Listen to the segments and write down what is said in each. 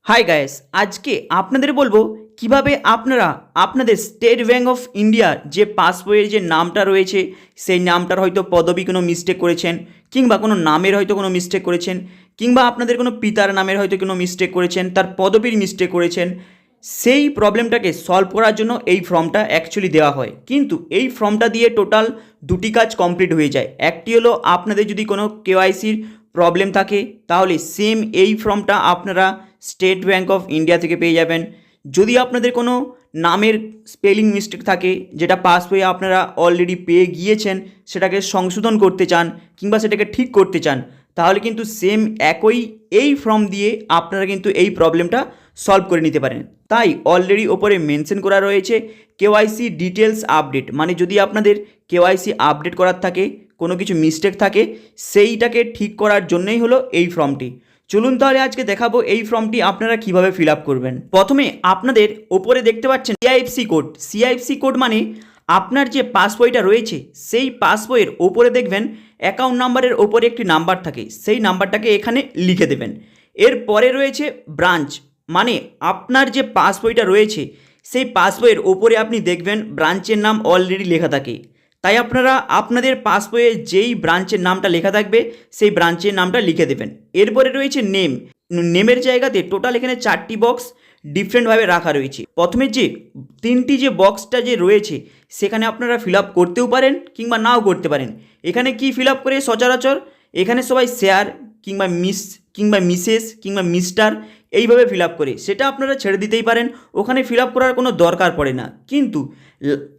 Hi guys, আজকে আপনাদের বলবো কিভাবে আপনারা আপনাদের স্টেট ব্যাঙ্ক অফ ইন্ডিয়ার যে পাসবইয়ের যে নামটা রয়েছে সেই নামটার হয়তো পদবি কোনো মিস্টেক করেছেন, কিংবা কোনো নামের হয়তো কোনো মিস্টেক করেছেন, কিংবা আপনাদের কোনো পিতার নামের হয়তো কোনো মিস্টেক করেছেন, তার পদবির মিস্টেক করেছেন। সেই প্রবলেমটাকে সলভ করার জন্য এই ফর্মটা অ্যাকচুয়ালি দেওয়া হয়, কিন্তু এই ফর্মটা দিয়ে টোটাল দুটি কাজ কমপ্লিট হয়ে যায়। একটি হলো আপনাদের যদি কোনো কেওয়াইসির প্রবলেম থাকে তাহলে সেম এই ফর্মটা আপনারা স্টেট ব্যাঙ্ক অফ ইন্ডিয়া থেকে পেয়ে যাবেন। যদি আপনাদের কোনো নামের স্পেলিং মিস্টেক থাকে যেটা পাসবইয়ে আপনারা অলরেডি পেয়ে গিয়েছেন, সেটাকে সংশোধন করতে চান কিংবা সেটাকে ঠিক করতে চান, তাহলে কিন্তু সেম একই এই ফর্ম দিয়ে আপনারা কিন্তু এই প্রবলেমটা সলভ করে নিতে পারেন। তাই অলরেডি ওপরে মেনশন করা রয়েছে কেওয়াইসি ডিটেলস আপডেট, মানে যদি আপনাদের কেওয়াইসি আপডেট করার থাকে, কোনো কিছু মিস্টেক থাকে, সেইটাকে ঠিক করার জন্যই হলো এই ফর্মটি। চলুন তাহলে আজকে দেখাবো এই ফর্মটি আপনারা কিভাবে ফিল আপ করবেন। প্রথমে আপনাদের ওপরে দেখতে পাচ্ছেন সিআইএফসি কোড। সিআইএফসি কোড মানে আপনার যে পাসবইটা রয়েছে সেই পাসবইয়ের ওপরে দেখবেন অ্যাকাউন্ট নাম্বারের ওপরে একটি নাম্বার থাকে, সেই নাম্বারটাকে এখানে লিখে দেবেন। এরপরে রয়েছে ব্রাঞ্চ, মানে আপনার যে পাসবইটা রয়েছে সেই পাসবইয়ের ওপরে আপনি দেখবেন ব্রাঞ্চের নাম অলরেডি লেখা থাকে, তাই আপনারা আপনাদের পাসবইয়ে যেই ব্রাঞ্চের নামটা লেখা থাকবে সেই ব্রাঞ্চের নামটা লিখে দেবেন। এরপরে রয়েছে নেম। নেমের জায়গাতে টোটাল এখানে 4টি বক্স ডিফারেন্টভাবে রাখা রয়েছে। প্রথমে যে 3টি যে বক্সটা যে রয়েছে সেখানে আপনারা ফিল আপ করতেও পারেন কিংবা নাও করতে পারেন। এখানে কি ফিল আপ করে সচরাচর এখানে সবাই স্যার কিংবা মিস কিংবা মিসেস কিংবা মিস্টার এইভাবে ফিল আপ করে, সেটা আপনারা ছেড়ে দিতেই পারেন, ওখানে ফিল আপ করার কোনো দরকার পড়ে না। কিন্তু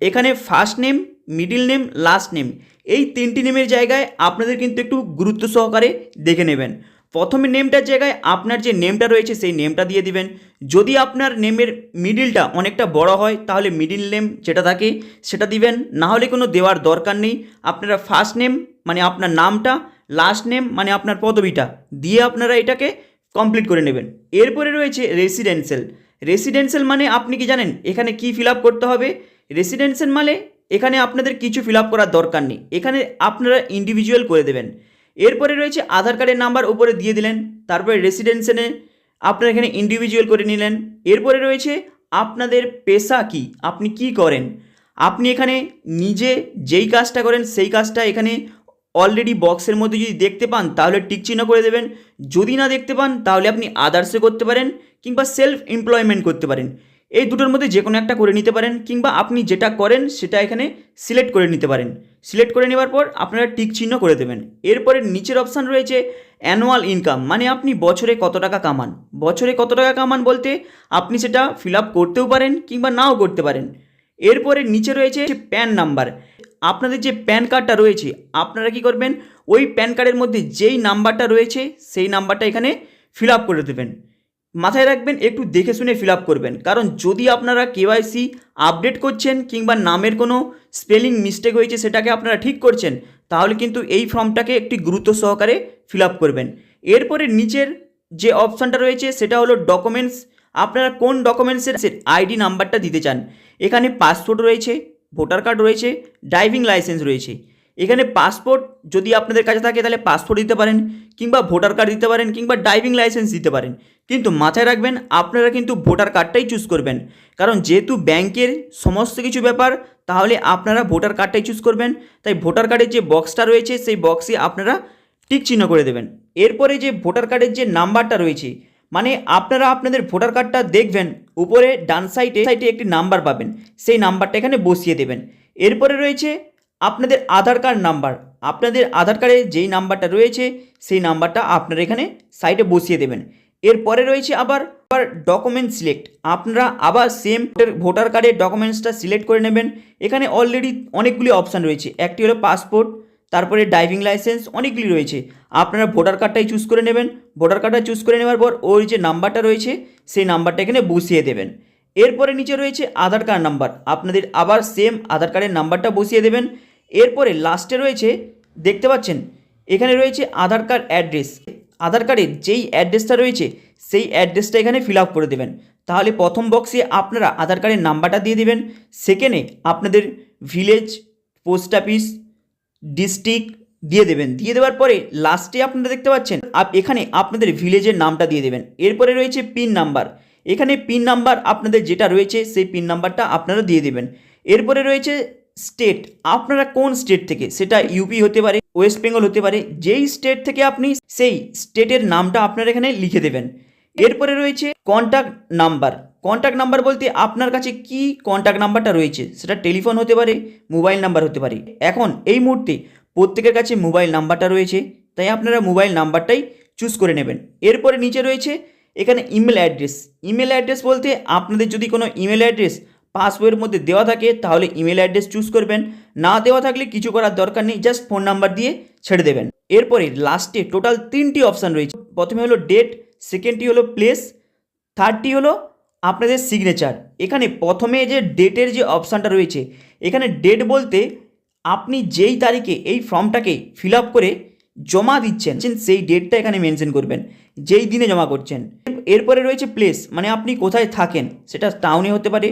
এখানে first name, middle name, last name, এই 3টি নেমের জায়গায় আপনাদের কিন্তু একটু গুরুত্ব সহকারে দেখে নেবেন। প্রথমে নেমটার জায়গায় আপনার যে নেমটা রয়েছে সেই নেমটা দিয়ে দিবেন। যদি আপনার নেমের মিডিলটা অনেকটা বড় হয় তাহলে মিডিল নেম যেটা থাকে সেটা দিবেন, না হলে কোনো দেওয়ার দরকার নেই। আপনারা ফার্স্ট নেম মানে আপনার নামটা, লাস্ট নেম মানে আপনার পদবিটা দিয়ে আপনারা এটাকে কমপ্লিট করে নেবেন। এরপরে রয়েছে রেসিডেন্সিয়াল। রেসিডেন্সিয়াল মানে আপনি কি জানেন এখানে কি ফিল আপ করতে হবে? রেসিডেন্সিয়াল মানে এখানে আপনাদের কিছু ফিল আপ করার দরকার নেই, এখানে আপনারা ইন্ডিভিজুয়াল করে দেবেন। এরপরে রয়েছে আধার কার্ডের নাম্বার উপরে দিয়ে দিলেন, তারপরে রেসিডেন্সিয়ালে আপনারা এখানে ইন্ডিভিজুয়াল করে নিলেন। এরপরে রয়েছে আপনাদের পেশা কি, আপনি কি করেন। আপনি এখানে নিজে যেই কাজটা করেন সেই কাজটা এখানে অলরেডি বক্সের মধ্যে যদি দেখতে পান তাহলে টিক চিহ্ন করে দেবেন। যদি না দেখতে পান তাহলে আপনি আদার্সে করতে পারেন কিংবা সেলফ এমপ্লয়মেন্ট করতে পারেন, এই দুটোর মধ্যে যে কোনো একটা করে নিতে পারেন, কিংবা আপনি যেটা করেন সেটা এখানে সিলেক্ট করে নিতে পারেন। সিলেক্ট করে নেওয়ার পর আপনারা টিক চিহ্ন করে দেবেন। এরপরে নিচের অপশান রয়েছে অ্যানুয়াল ইনকাম, মানে আপনি বছরে কত টাকা কামান। বছরে কত টাকা কামান বলতে আপনি সেটা ফিল আপ করতেও পারেন কিংবা নাও করতে পারেন। এরপরে নিচে রয়েছে প্যান নাম্বার। আপনাদের যে প্যান কার্ডটা রয়েছে আপনারা কি করবেন, ওই প্যান কার্ডের মধ্যে যেই নাম্বারটা রয়েছে সেই নাম্বারটা এখানে ফিল আপ করে দেবেন। মাথায় রাখবেন একটু দেখে শুনে ফিল আপ করবেন, কারণ যদি আপনারা কেওয়াইসি আপডেট করছেন কিংবা নামের কোনো স্পেলিং মিস্টেক হয়েছে সেটাকে আপনারা ঠিক করছেন, তাহলে কিন্তু এই ফর্মটাকে একটি গুরুত্ব সহকারে ফিল আপ করবেন। এরপরে নিচের যে অপশানটা রয়েছে সেটা হলো ডকুমেন্টস। আপনারা কোন ডকুমেন্টসের আইডি নাম্বারটা দিতে চান। এখানে পাসপোর্ট রয়েছে, ভোটার কার্ড রয়েছে, ড্রাইভিং লাইসেন্স রয়েছে। এখানে পাসপোর্ট যদি আপনাদের কাছে থাকে তাহলে পাসপোর্ট দিতে পারেন, কিংবা ভোটার কার্ড দিতে পারেন, কিংবা ড্রাইভিং লাইসেন্স দিতে পারেন। কিন্তু মাথায় রাখবেন আপনারা কিন্তু ভোটার কার্ডটাই চুজ করবেন, কারণ যেহেতু ব্যাংকের সমস্ত কিছু ব্যাপার, তাহলে আপনারা ভোটার কার্ডটাই চুজ করবেন। তাই ভোটার কার্ডের যে বক্সটা রয়েছে সেই বক্সে আপনারা টিক চিহ্ন করে দেবেন। এরপরে যে ভোটার কার্ডের যে নাম্বারটা রয়েছে, মানে আপনারা আপনাদের ভোটার কার্ডটা দেখবেন উপরে ডান সাইডে একটি নাম্বার পাবেন, সেই নাম্বারটা এখানে বসিয়ে দেবেন। এরপরে রয়েছে আপনাদের আধার কার্ড নাম্বার। আপনাদের আধার কার্ডে যেই নাম্বারটা রয়েছে সেই নাম্বারটা আপনারা এখানে সাইডে বসিয়ে দেবেন। এরপরে রয়েছে আবার ডকুমেন্ট সিলেক্ট। আপনারা আবার সেম ভোটার কার্ডের ডকুমেন্টসটা সিলেক্ট করে নেবেন। এখানে অলরেডি অনেকগুলি অপশান রয়েছে, একটি হলো পাসপোর্ট, তারপরে ড্রাইভিং লাইসেন্স, অনেকগুলি রয়েছে। আপনারা ভোটার কার্ডটাই চুজ করে নেবেন। ভোটার কার্ডটা চুজ করে নেওয়ার পর ওই যে নাম্বারটা রয়েছে সেই নাম্বারটা এখানে বসিয়ে দেবেন। এরপরে নিচে রয়েছে আধার কার্ড নাম্বার, আপনাদের আবার সেম আধার কার্ডের নাম্বারটা বসিয়ে দেবেন। এরপরে লাস্টে রয়েছে দেখতে পাচ্ছেন এখানে রয়েছে আধার কার্ড অ্যাড্রেস। আধার কার্ডের যেই অ্যাড্রেসটা রয়েছে সেই অ্যাড্রেসটা এখানে ফিল আপ করে দেবেন। তাহলে প্রথম বক্সে আপনারা আধার কার্ডের নাম্বারটা দিয়ে দেবেন, সেকেন্ডে আপনাদের ভিলেজ, পোস্ট অফিস, ডিস্ট্রিক্ট, দিয়ে দেবেন। দিয়ে দেওয়ার পরে লাস্টে আপনারা দেখতে পাচ্ছেন এখানে আপনাদের ভিলেজের নামটা দিয়ে দেবেন। এরপরে রয়েছে পিন নাম্বার, এখানে পিন নাম্বার আপনাদের যেটা রয়েছে সেই পিন নাম্বারটা আপনারা দিয়ে দেবেন। এরপরে রয়েছে স্টেট, আপনারা কোন স্টেট থেকে, সেটা ইউপি হতে পারে, ওয়েস্ট বেঙ্গল হতে পারে, যেই স্টেট থেকে আপনি সেই স্টেটের নামটা আপনারা এখানে লিখে দেবেন। এরপরে রয়েছে কন্ট্যাক্ট নাম্বার, কন্ট্যাক্ট নাম্বার বলতে আপনার কাছে কি কন্ট্যাক্ট নাম্বারটা রয়েছে, সেটা টেলিফোন হতে পারে, মোবাইল নাম্বার হতে পারে। এখন এই মুহূর্তে প্রত্যেকের কাছে মোবাইল নাম্বারটা রয়েছে, তাই আপনারা মোবাইল নাম্বারটাই চুজ করে নেবেন। এরপরে নিচে রয়েছে এখানে ইমেল অ্যাড্রেস, ইমেল অ্যাড্রেস বলতে আপনাদের যদি কোনো ইমেল অ্যাড্রেস পাসবইয়ের মধ্যে দেওয়া থাকে তাহলে ইমেল অ্যাড্রেস চুজ করবেন, না দেওয়া থাকলে কিছু করার দরকার নেই, জাস্ট ফোন নাম্বার দিয়ে ছেড়ে দেবেন। এরপরে লাস্টে টোটাল 3টি অপশান রয়েছে, প্রথমে হলো ডেট, সেকেন্ডটি হলো প্লেস, থার্ডটি হলো আপনাদের সিগনেচার। এখানে প্রথমে যে ডেটের যে অপশানটা রয়েছে, এখানে ডেট বলতে আপনি যেই তারিখে এই ফর্মটাকে ফিল আপ করে জমা দিচ্ছেন সেই ডেটটা এখানে মেনশন করবেন, যেই দিনে জমা করছেন। এরপরে রয়েছে প্লেস, মানে আপনি কোথায় থাকেন, সেটা টাউনে হতে পারে,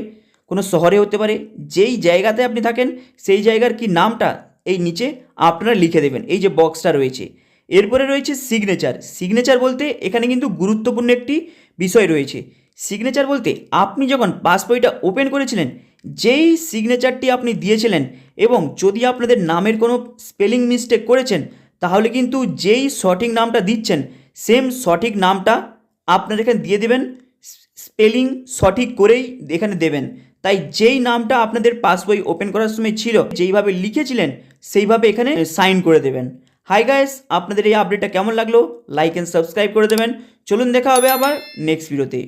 কোনো শহরে হতে পারে, যেই জায়গাতে আপনি থাকেন সেই জায়গার কি নামটা এই নিচে আপনারা লিখে দেবেন, এই যে বক্সটা রয়েছে। এরপরে রয়েছে সিগনেচার, সিগনেচার বলতে এখানে কিন্তু গুরুত্বপূর্ণ একটি বিষয় রয়েছে। সিগনেচার বলতে আপনি যখন পাসবইটা ওপেন করেছিলেন যেই সিগনেচারটি আপনি দিয়েছিলেন, এবং যদি আপনাদের নামের কোনো স্পেলিং মিস্টেক করেছেন তাহলে কিন্তু যেই সঠিক নামটা দিচ্ছেন সেম সঠিক নামটা আপনারা এখানে দিয়ে দেবেন, স্পেলিং সঠিক করেই এখানে দেবেন। তাই যেই নামটা আপনাদের পাসবই ওপেন করার সময় ছিল, যেইভাবে লিখেছিলেন সেইভাবে এখানে সাইন করে দেবেন। হাই গাইস, আপনাদের এই আপডেটটা কেমন লাগলো লাইক অ্যান্ড সাবস্ক্রাইব করে দেবেন। চলুন দেখা হবে আবার নেক্সট ভিডিওতে।